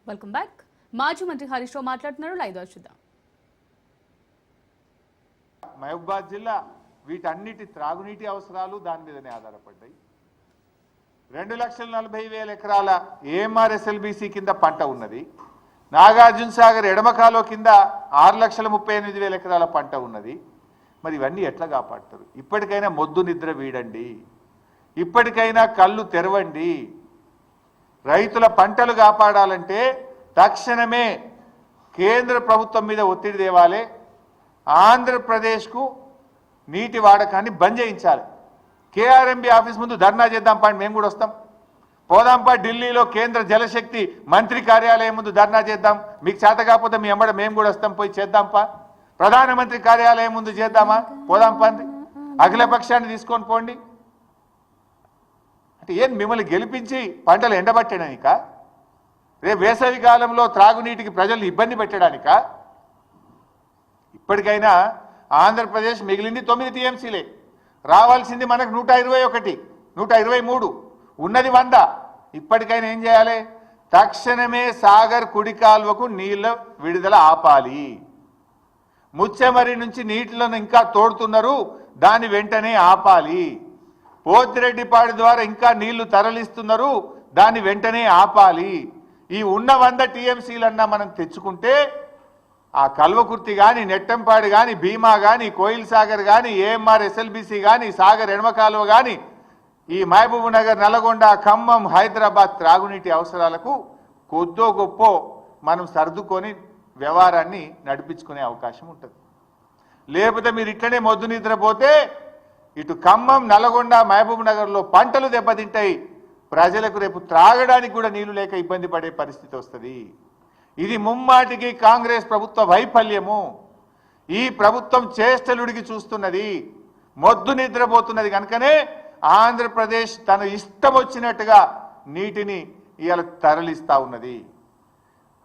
Welcome back. మాజీ మంత్రి హరీష్ రావు మాట్లాడుతున్నారు. లైవ్ చూద్దాం. మహబూబాద్ జిల్లా వీటన్నిటి త్రాగునీటి అవసరాలు దాని మీదనే ఆధారపడ్డాయి. 2,40,000 ఎకరాల ఏఎంఆర్ఎస్ఎల్బీసీ కింద పంట ఉన్నది. నాగార్జున సాగర్ ఎడమ కాలువ కింద 6,38,000 ఎకరాల పంట ఉన్నది. మరి ఇవన్నీ ఎట్లా కాపాడతారు? ఇప్పటికైనా మొద్దు నిద్ర వీడండి, ఇప్పటికైనా కళ్ళు తెరవండి. రైతుల పంటలు కాపాడాలంటే తక్షణమే కేంద్ర ప్రభుత్వం మీద ఒత్తిడి తేవాలి. ఆంధ్రప్రదేశ్కు నీటి వాడకాన్ని బంద్ చేయించాలి. కేఆర్ఎంబీ ఆఫీస్ ముందు ధర్నా చేద్దాం పాండి, మేము కూడా వస్తాం. పోదాంపా ఢిల్లీలో కేంద్ర జలశక్తి మంత్రి కార్యాలయం ముందు ధర్నా చేద్దాం. మీకు చేత కాకపోతే మీ అమ్మడ మేము కూడా వస్తాం, పోయి చేద్దాంపా. ప్రధానమంత్రి కార్యాలయం ముందు చేద్దామా? పోదాంపా. అఖిలపక్షాన్ని తీసుకొని పోండి. అంటే ఏం మిమ్మల్ని గెలిపించి పంటలు ఎండబట్టడానిక? రేపు వేసవి కాలంలో త్రాగునీటికి ప్రజల్ని ఇబ్బంది పెట్టడానిక? ఇప్పటికైనా ఆంధ్రప్రదేశ్ మిగిలింది 9 టీఎంసీలే. రావాల్సింది మనకు 121, 123, ఉన్నది 100. ఇప్పటికైనా ఏం చేయాలి? తక్షణమే సాగర్ కుడి కాల్వకు నీళ్ళ విడుదల ఆపాలి. ముచ్చెమరి నుంచి నీటిలను ఇంకా తోడుతున్నారు, దాన్ని వెంటనే ఆపాలి. పోతిరెడ్డిపాడు ద్వారా ఇంకా నీళ్లు తరలిస్తున్నారు, దాన్ని వెంటనే ఆపాలి. ఈ ఉన్న 100 టీఎంసీలన్నా మనం తెచ్చుకుంటే ఆ కల్వకుర్తి కానీ, నెట్టంపాడు కానీ, భీమా కానీ, కోయిల్ సాగర్ కానీ, ఏఎంఆర్ ఎస్ఎల్బీసీ కానీ, సాగర్ ఎడమ కాలువ కానీ, ఈ మహబూబ్ నగర్, నల్గొండ, ఖమ్మం, హైదరాబాద్ త్రాగునీటి అవసరాలకు కొద్దో గొప్పో మనం సర్దుకొని వ్యవహారాన్ని నడిపించుకునే అవకాశం ఉంటుంది. లేకపోతే మీరు ఇట్లనే మొద్దు నిద్రపోతే ఇటు ఖమ్మం, నల్గొండ, మహబూబ్ నగర్లో పంటలు దెబ్బతింటాయి. ప్రజలకు రేపు త్రాగడానికి కూడా నీళ్లు లేక ఇబ్బంది పడే పరిస్థితి వస్తుంది. ఇది ముమ్మాటికి కాంగ్రెస్ ప్రభుత్వ వైఫల్యము. ఈ ప్రభుత్వం చేష్టలుడికి చూస్తున్నది, మొద్దు నిద్రపోతున్నది. కనుకనే ఆంధ్రప్రదేశ్ తన ఇష్టం వచ్చినట్టుగా నీటిని ఇవాళ తరలిస్తా ఉన్నది.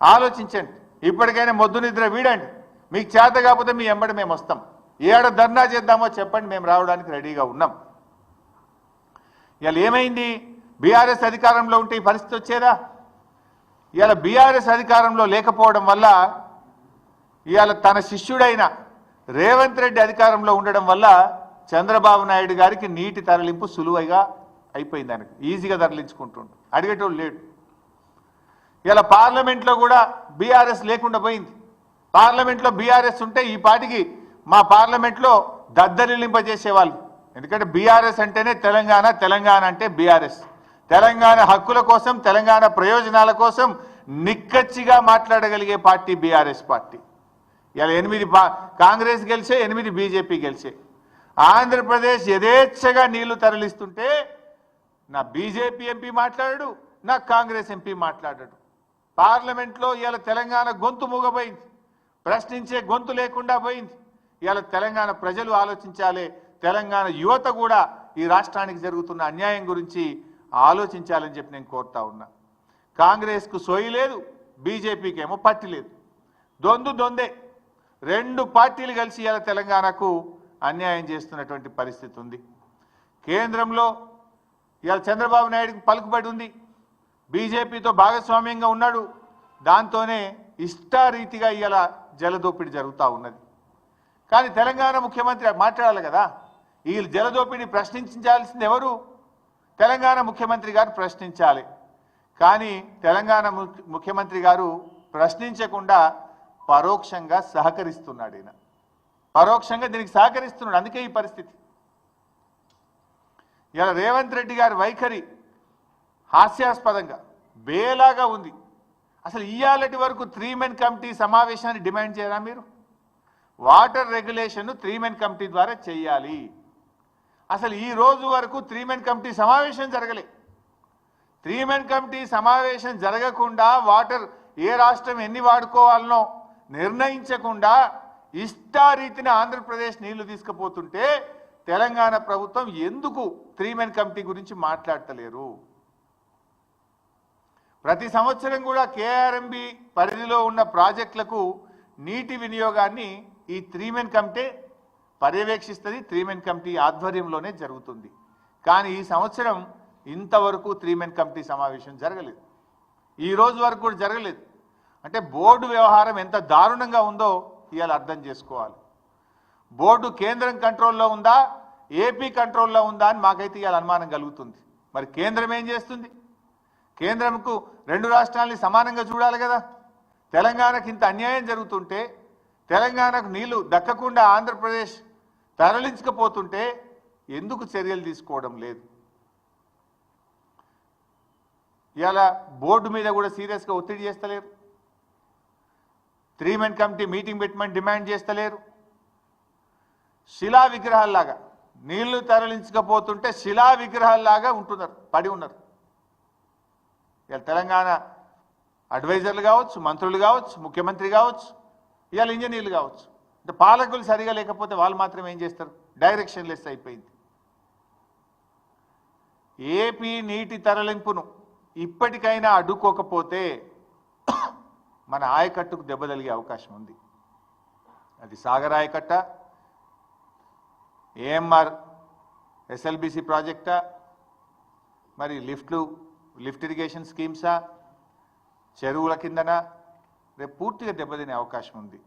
ఆలోచించండి. ఇప్పటికైనా మొద్దు నిద్ర వీడండి. మీకు చేత కాకపోతే మీ ఎంబడి మేము వస్తాం. ఏడ ధర్నా చేద్దామో చెప్పండి, మేము రావడానికి రెడీగా ఉన్నాం. ఇవాళ ఏమైంది? బీఆర్ఎస్ అధికారంలో ఉంటే ఈ పరిస్థితి వచ్చేదా? ఇవాళ బీఆర్ఎస్ అధికారంలో లేకపోవడం వల్ల, ఇవాళ తన శిష్యుడైన రేవంత్ రెడ్డి అధికారంలో ఉండడం వల్ల చంద్రబాబు నాయుడు గారికి నీటి తరలింపు సులువుగా అయిపోయింది. ఆయనకు ఈజీగా తరలించుకుంటుండు, అడిగేటోళ్ళు లేడు. ఇలా పార్లమెంట్లో కూడా బీఆర్ఎస్ లేకుండా పోయింది. పార్లమెంట్లో బీఆర్ఎస్ ఉంటే ఈ పాటికి మా పార్లమెంట్లో దద్దరిల్లింపజేసేవాళ్ళు. ఎందుకంటే బీఆర్ఎస్ అంటేనే తెలంగాణ, తెలంగాణ అంటే బీఆర్ఎస్. తెలంగాణ హక్కుల కోసం, తెలంగాణ ప్రయోజనాల కోసం నిక్కచ్చిగా మాట్లాడగలిగే పార్టీ బీఆర్ఎస్ పార్టీ. ఇలా 8 కాంగ్రెస్ గెలిచే, 8 బీజేపీ గెలిచే. ఆంధ్రప్రదేశ్ యథేచ్ఛగా నీళ్లు తరలిస్తుంటే నా బీజేపీ ఎంపీ మాట్లాడాడు, నా కాంగ్రెస్ ఎంపీ మాట్లాడాడు. పార్లమెంట్లో ఇవాళ తెలంగాణ గొంతు మూగపోయింది, ప్రశ్నించే గొంతు లేకుండా పోయింది. ఇవాళ తెలంగాణ ప్రజలు ఆలోచించాలి, తెలంగాణ యువత కూడా ఈ రాష్ట్రానికి జరుగుతున్న అన్యాయం గురించి ఆలోచించాలని చెప్పి నేను కోరుతా ఉన్నా. కాంగ్రెస్కు సోయి లేదు, బీజేపీకి ఏమో పట్టి లేదు. దొందే 2 పార్టీలు కలిసి ఇలా తెలంగాణకు అన్యాయం చేస్తున్నటువంటి పరిస్థితి ఉంది. కేంద్రంలో ఇవాళ చంద్రబాబు నాయుడుకి పలుకుబడి ఉంది, బీజేపీతో భాగస్వామ్యంగా ఉన్నాడు. దాంతోనే ఇష్టారీతిగా ఇలా జలదోపిడీ జరుగుతూ ఉన్నది. కానీ తెలంగాణ ముఖ్యమంత్రి మాట్లాడాలి కదా. ఈ జలదోపిడీ ప్రశ్నించాల్సింది ఎవరు? తెలంగాణ ముఖ్యమంత్రి గారు ప్రశ్నించాలి. కానీ తెలంగాణ ముఖ్యమంత్రి గారు ప్రశ్నించకుండా పరోక్షంగా సహకరిస్తున్నాడు. ఈయన పరోక్షంగా దీనికి సహకరిస్తున్నాడు. అందుకే ఈ పరిస్థితి. ఇలా రేవంత్ రెడ్డి గారి వైఖరి హాస్యాస్పదంగా బేలాగా ఉంది. అసలు ఇయ్యాలటి వరకు 3 మెన్ కమిటీ సమావేశాన్ని డిమాండ్ చేయరా మీరు? వాటర్ రెగ్యులేషన్ 3 మెన్ కమిటీ ద్వారా చేయాలి. అసలు ఈ రోజు వరకు 3 మెన్ కమిటీ సమావేశం జరగలే. 3 మెన్ కమిటీ సమావేశం జరగకుండా వాటర్ ఏ రాష్ట్రం ఎన్ని వాడుకోవాలనో నిర్ణయించకుండా ఇష్టారీతిన ఆంధ్రప్రదేశ్ నీళ్లు తీసుకుపోతుంటే తెలంగాణ ప్రభుత్వం ఎందుకు 3 మెన్ కమిటీ గురించి మాట్లాడతలేరు? ప్రతి సంవత్సరం కూడా కేఆర్ఎంబీ పరిధిలో ఉన్న ప్రాజెక్టులకు నీటి వినియోగాన్ని ఈ 3 మెన్ కమిటీ పర్యవేక్షిస్తుంది. 3 మెన్ కమిటీ ఆధ్వర్యంలోనే జరుగుతుంది. కానీ ఈ సంవత్సరం ఇంతవరకు 3 మెన్ కమిటీ సమావేశం జరగలేదు. ఈ రోజు వరకు కూడా జరగలేదు. అంటే బోర్డు వ్యవహారం ఎంత దారుణంగా ఉందో ఇవాళ అర్థం చేసుకోవాలి. బోర్డు కేంద్రం కంట్రోల్లో ఉందా, ఏపీ కంట్రోల్లో ఉందా అని మాకైతే ఇవాళ అనుమానం కలుగుతుంది. మరి కేంద్రం ఏం చేస్తుంది? కేంద్రంకు రెండు రాష్ట్రాలని సమానంగా చూడాలి కదా. తెలంగాణకు ఇంత అన్యాయం జరుగుతుంటే, తెలంగాణకు నీళ్లు దక్కకుండా ఆంధ్రప్రదేశ్ తరలించకపోతుంటే ఎందుకు చర్యలు తీసుకోవడం లేదు? ఇవాళ బోర్డు మీద కూడా సీరియస్గా ఒత్తిడి చేస్తలేరు. 3 మెన్ కమిటీ మీటింగ్ పెట్టమని డిమాండ్ చేస్తలేరు. శిలా విగ్రహాల్లాగా నీళ్లు తరలించకపోతుంటే శిలా విగ్రహాల్లాగా ఉంటున్నారు, పడి ఉన్నారు. ఇవాళ తెలంగాణ అడ్వైజర్లు కావచ్చు, మంత్రులు కావచ్చు, ముఖ్యమంత్రి కావచ్చు, ఇవాళ ఇంజనీర్లు కావచ్చు. అంటే పాలకులు సరిగా లేకపోతే వాళ్ళు మాత్రం ఏం చేస్తారు? డైరెక్షన్ లెస్ అయిపోయింది. ఏపీ నీటి తరలింపును ఇప్పటికైనా అడ్డుకోకపోతే మన ఆయకట్టుకు దెబ్బ తగిలే అవకాశం ఉంది. అది సాగర్ ఆయకట్ట, ఏఎంఆర్ ఎస్ఎల్బిసి ప్రాజెక్టా, మరి లిఫ్ట్ ఇరిగేషన్ స్కీమ్సా, చెరువుల కిందన రేపు పూర్తిగా దెబ్బతినే అవకాశం ఉంది.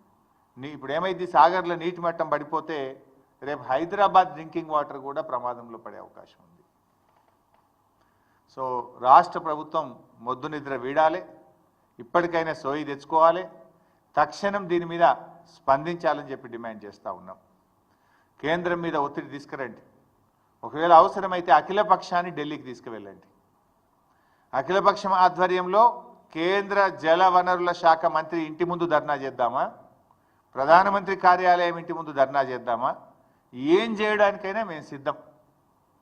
ఇప్పుడు ఏమైంది, సాగర్లో నీటి మట్టం పడిపోతే రేపు హైదరాబాద్ డ్రింకింగ్ వాటర్ కూడా ప్రమాదంలో పడే అవకాశం ఉంది. సో రాష్ట్ర ప్రభుత్వం మొద్దు నిద్ర వీడాలి, ఇప్పటికైనా సోయి తెచ్చుకోవాలి, తక్షణం దీని మీద స్పందించాలని చెప్పి డిమాండ్ చేస్తూ ఉన్నాం. కేంద్రం మీద ఒత్తిడి తీసుకురండి. ఒకవేళ అవసరమైతే అఖిలపక్షాన్ని ఢిల్లీకి తీసుకువెళ్ళండి. అఖిలపక్షం ఆధ్వర్యంలో కేంద్ర జల వనరుల శాఖ మంత్రి ఇంటి ముందు ధర్నా చేద్దామా, ప్రధానమంత్రి కార్యాలయం ఇంటి ముందు ధర్నా చేద్దామా, ఏం చేయడానికైనా మేము సిద్ధం.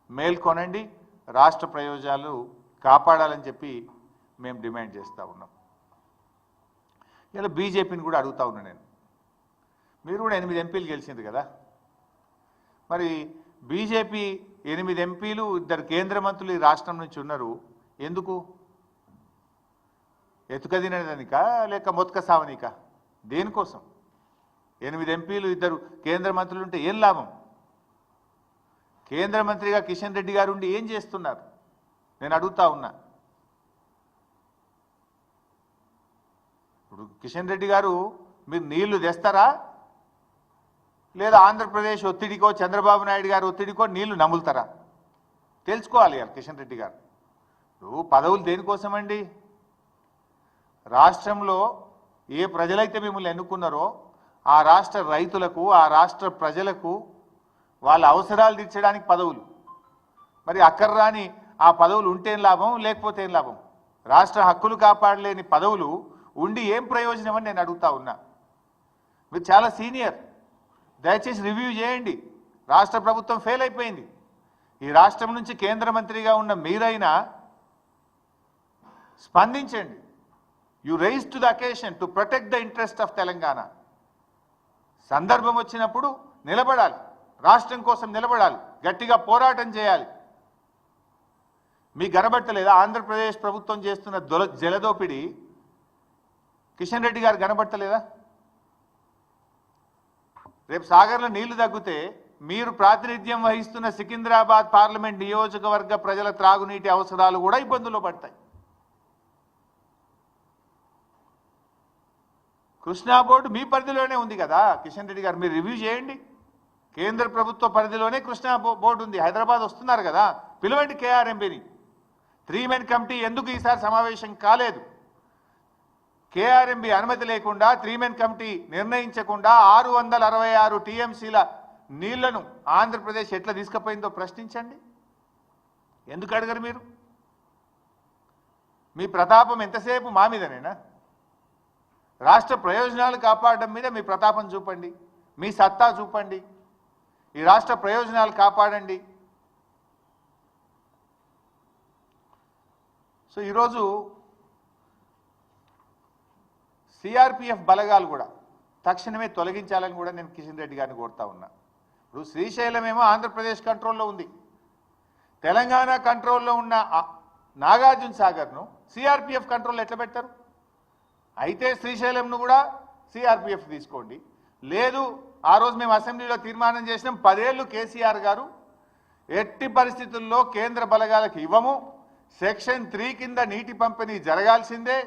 మేల్కొనండి, రాష్ట్ర ప్రయోజనాలు కాపాడాలని చెప్పి మేము డిమాండ్ చేస్తూ ఉన్నాం. ఇలా బీజేపీని కూడా అడుగుతా ఉన్నా నేను, మీరు కూడా 8 ఎంపీలు గెలిచింది కదా, మరి బీజేపీ 8 ఎంపీలు, 2 కేంద్ర మంత్రులు ఈ రాష్ట్రం నుంచి ఉన్నారు, ఎందుకు? ఎతుకదినడానికా లేక మొత్క సావనికా? దేనికోసం? 8 ఎంపీలు, 2 కేంద్ర మంత్రులు ఉంటే ఏం లాభం? కేంద్ర మంత్రిగా కిషన్ రెడ్డి గారు ఉండి ఏం చేస్తున్నారు నేను అడుగుతా ఉన్నా. ఇప్పుడు కిషన్ రెడ్డి గారు మీరు నీళ్లు తెస్తారా, లేదా ఆంధ్రప్రదేశ్ ఒత్తిడికో చంద్రబాబు నాయుడు గారు ఒత్తిడికో నీళ్లు నములుతారా? తెలుసుకోవాలి కిషన్ రెడ్డి గారు. ఇప్పుడు పదవులు దేనికోసమండి? రాష్ట్రంలో ఏ ప్రజలైతే మిమ్మల్ని ఎన్నుకున్నారో ఆ రాష్ట్ర రైతులకు, ఆ రాష్ట్ర ప్రజలకు వాళ్ళ అవసరాలు తీర్చడానికి పదవులు. మరి అక్కర్రాని ఆ పదవులు ఉంటేం లాభం, లేకపోతే ఏం లాభం? రాష్ట్ర హక్కులు కాపాడలేని పదవులు ఉండి ఏం ప్రయోజనం అని నేను అడుగుతా ఉన్నా. మీరు చాలా సీనియర్, దయచేసి రివ్యూ చేయండి. రాష్ట్ర ప్రభుత్వం ఫెయిల్ అయిపోయింది. ఈ రాష్ట్రం నుంచి కేంద్ర మంత్రిగా ఉన్న మీరైనా స్పందించండి. You rise to the occasion to protect the interest of Telangana. సందర్భం వచ్చినప్పుడు నిలబడాలి, రాష్ట్రం కోసం నిలబడాలి, గట్టిగా పోరాటం చేయాలి. మీకు కనబడతలేదా ఆంధ్రప్రదేశ్ ప్రభుత్వం చేస్తున్న జలదోపిడి? కిషన్ రెడ్డి గారు కనబడతలేదా? రేపు సాగర్లో నీళ్లు తగ్గితే మీరు ప్రాతినిధ్యం వహిస్తున్న సికింద్రాబాద్ పార్లమెంట్ నియోజకవర్గ ప్రజల త్రాగునీటి అవసరాలు కూడా ఇబ్బందుల్లో పడతాయి. కృష్ణా బోర్డు మీ పరిధిలోనే ఉంది కదా కిషన్ రెడ్డి గారు, మీరు రివ్యూ చేయండి. కేంద్ర ప్రభుత్వ పరిధిలోనే కృష్ణా బోర్డు ఉంది. హైదరాబాద్ వస్తున్నారు కదా, పిలవండి కేఆర్ఎంబీని. 3 మెన్ కమిటీ ఎందుకు ఈసారి సమావేశం కాలేదు? కేఆర్ఎంబీ అనుమతి లేకుండా 3 మెన్ కమిటీ నిర్ణయించకుండా 666 టీఎంసీల నీళ్లను ఆంధ్రప్రదేశ్ ఎట్లా తీసుకుపోయిందో ప్రశ్నించండి. ఎందుకు అడగరు మీరు? మీ ప్రతాపం ఎంతసేపు మా మీదనేనా? రాష్ట్ర ప్రయోజనాలు కాపాడడం మీద మీ ప్రతాపం చూపండి, మీ సత్తా చూపండి. ఈ రాష్ట్ర ప్రయోజనాలు కాపాడండి. సో ఈరోజు సిఆర్పిఎఫ్ బలగాలు కూడా తక్షణమే తొలగించాలని కూడా నేను కిషన్ రెడ్డి గారిని కోరుతా ఉన్నా. ఇప్పుడు శ్రీశైలం ఏమో ఆంధ్రప్రదేశ్ కంట్రోల్లో ఉంది, తెలంగాణ కంట్రోల్లో ఉన్న నాగార్జున సాగర్ను సిఆర్పిఎఫ్ కంట్రోల్లో ఎట్లా పెట్టారు? అయితే శ్రీశైలంను కూడా సిఆర్పిఎఫ్ తీసుకోండి. లేదు, ఆ రోజు మేము అసెంబ్లీలో తీర్మానం చేసినాం, 10 ఏళ్ళు కేసీఆర్ గారు ఎట్టి పరిస్థితుల్లో కేంద్ర బలగాలకు ఇవ్వము, సెక్షన్ 3 కింద నీటి పంపిణీ జరగాల్సిందే,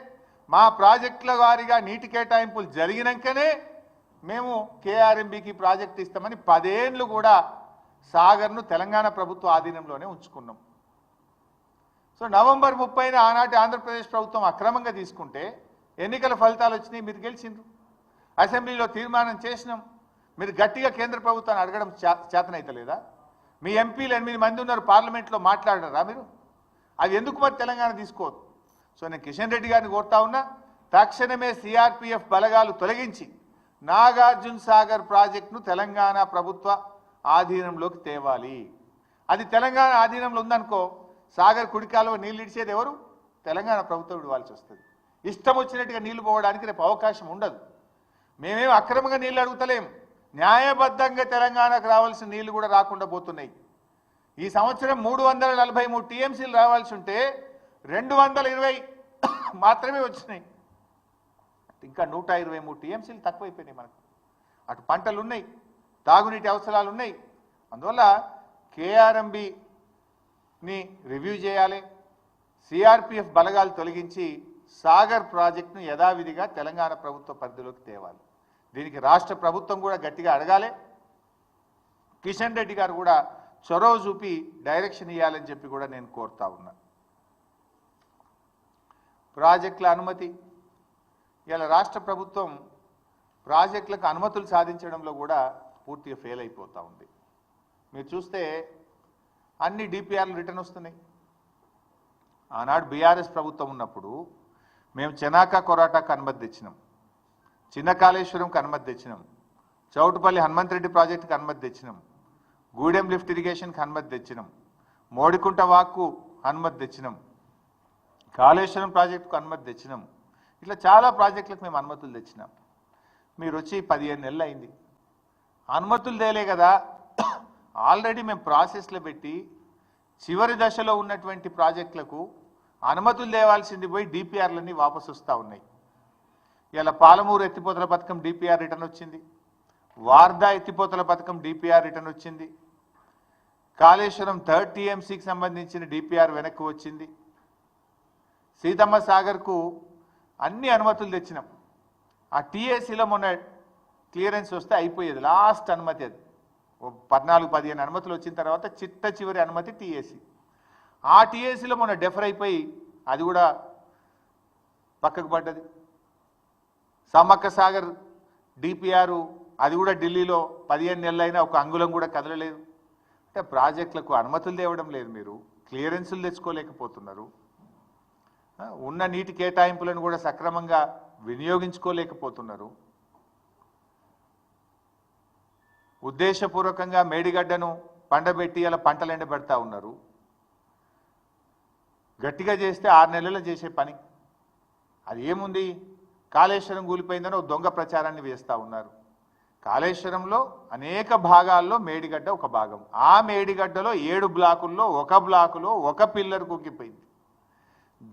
మా ప్రాజెక్టుల వారీగా నీటి కేటాయింపులు జరిగినాకనే మేము కేఆర్ఎంబికి ప్రాజెక్ట్ ఇస్తామని 10 ఏళ్ళు కూడా సాగర్ను తెలంగాణ ప్రభుత్వ ఆధీనంలోనే ఉంచుకున్నాం. సో నవంబర్ 30న ఆనాటి ఆంధ్రప్రదేశ్ ప్రభుత్వం అక్రమంగా తీసుకుంటే ఎన్నికల ఫలితాలు వచ్చినాయి, మీరు గెలిచిండ్రు. అసెంబ్లీలో తీర్మానం చేసినాం. మీరు గట్టిగా కేంద్ర ప్రభుత్వాన్ని అడగడం చేతనైతలేదా? మీ ఎంపీలు 8 మంది ఉన్నారు, పార్లమెంట్లో మాట్లాడరా మీరు? అది ఎందుకు మరి తెలంగాణ తీసుకోవద్దు? సో నేను కిషన్ రెడ్డి గారిని కోరుతా ఉన్నా, తక్షణమే సిఆర్పిఎఫ్ బలగాలు తొలగించి నాగార్జున సాగర్ ప్రాజెక్టును తెలంగాణ ప్రభుత్వ ఆధీనంలోకి తేవాలి. అది తెలంగాణ ఆధీనంలో ఉందనుకో, సాగర్ కుడికాలువ నీళ్ళు ఇడిచేది ఎవరు? తెలంగాణ ప్రభుత్వం ఇవ్వాల్సి వస్తుంది. ఇష్టం వచ్చినట్టుగా నీళ్లు పోవడానికి రేపు అవకాశం ఉండదు. మేమేం అక్రమంగా నీళ్ళు అడుగుతలేం, న్యాయబద్ధంగా తెలంగాణకు రావాల్సిన నీళ్లు కూడా రాకుండా పోతున్నాయి. ఈ సంవత్సరం 343 టీఎంసీలు రావాల్సి ఉంటే 220 మాత్రమే వచ్చినాయి. ఇంకా 123 టీఎంసీలు తక్కువైపోయినాయి మనకు. అటు పంటలు ఉన్నాయి, తాగునీటి అవసరాలు ఉన్నాయి. అందువల్ల కేఆర్ఎంబిని రివ్యూ చేయాలి, సిఆర్పిఎఫ్ బలగాలు తొలగించి సాగర్ ప్రాజెక్టును యథావిధిగా తెలంగాణ ప్రభుత్వ పరిధిలోకి తేవాలి. దీనికి రాష్ట్ర ప్రభుత్వం కూడా గట్టిగా అడగాలి. కిషన్ రెడ్డి గారు కూడా చొరవ చూపి డైరెక్షన్ ఇవ్వాలని చెప్పి కూడా నేను కోరుతా ఉన్నా. ప్రాజెక్టుల అనుమతి, ఇలా రాష్ట్ర ప్రభుత్వం ప్రాజెక్టులకు అనుమతులు సాధించడంలో కూడా పూర్తిగా ఫెయిల్ అయిపోతూ ఉంది. మీరు చూస్తే అన్ని డిపిఆర్లు రిటర్న్ వస్తున్నాయి. ఆనాడు బీఆర్ఎస్ ప్రభుత్వం ఉన్నప్పుడు మేము చెనాక కొరాటాకు అనుమతి తెచ్చినాం, చిన్న కాళేశ్వరంకి అనుమతి తెచ్చినాం, చౌటుపల్లి హనుమంతరెడ్డి ప్రాజెక్టుకి అనుమతి తెచ్చినాం, గూడెం లిఫ్ట్ ఇరిగేషన్కి అనుమతి తెచ్చినాం, మోడికుంట వాక్కు అనుమతి తెచ్చినాం, కాళేశ్వరం ప్రాజెక్టుకు అనుమతి తెచ్చినాం. ఇట్లా చాలా ప్రాజెక్టులకు మేము అనుమతులు తెచ్చినాం. మీరు వచ్చి 15 నెలలు అయింది, అనుమతులు తేలే కదా. ఆల్రెడీ మేము ప్రాసెస్లో పెట్టి చివరి దశలో ఉన్నటువంటి ప్రాజెక్టులకు అనుమతులు తేవాల్సింది పోయి డిపిఆర్లన్నీ వాపసు వస్తూ ఉన్నాయి. ఇలా పాలమూరు ఎత్తిపోతల పథకం డిపిఆర్ రిటర్న్ వచ్చింది, వార్దా ఎత్తిపోతల పథకం డిపిఆర్ రిటర్న్ వచ్చింది, కాళేశ్వరం 3rd టీఎంసీకి సంబంధించిన డిపిఆర్ వెనక్కి వచ్చింది, సీతమ్మ సాగర్కు అన్ని అనుమతులు తెచ్చినాం. ఆ టీఏసీలో మొన్న క్లియరెన్స్ వస్తే అయిపోయేది, లాస్ట్ అనుమతి అది. 14-15 అనుమతులు వచ్చిన తర్వాత చిట్ట చివరి అనుమతి టీఏసీ. ఆ టీఏసీలో మొన్న డెఫర్ అయిపోయి అది కూడా పక్కకు పడ్డది. సమ్మక్క సాగర్ డిపిఆర్ అది కూడా ఢిల్లీలో 15 నెలలైనా ఒక అంగుళం కూడా కదలలేదు. అంటే ప్రాజెక్టులకు అనుమతులు తేవడం లేదు, మీరు క్లియరెన్సులు తెచ్చుకోలేకపోతున్నారు, ఉన్న నీటి కేటాయింపులను కూడా సక్రమంగా వినియోగించుకోలేకపోతున్నారు. ఉద్దేశపూర్వకంగా మేడిగడ్డను పండబెట్టి అలా పంటలు ఎండబెడతా ఉన్నారు. గట్టిగా చేస్తే 6 నెలలు చేసే పని అది ఏముంది? కాళేశ్వరం కూలిపోయిందని ఒక దొంగ ప్రచారాన్ని వేస్తూ ఉన్నారు. కాళేశ్వరంలో అనేక భాగాల్లో మేడిగడ్డ ఒక భాగం. ఆ మేడిగడ్డలో 7 బ్లాకుల్లో ఒక బ్లాకులో ఒక పిల్లర్ కుక్కిపోయింది.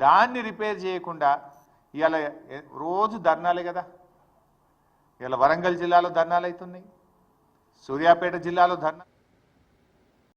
దాన్ని రిపేర్ చేయకుండా ఇవాళ రోజు ధర్నాలే కదా. ఇలా వరంగల్ జిల్లాలో ధర్నాలు అవుతున్నాయి, సూర్యాపేట జిల్లాలో ధర్నా.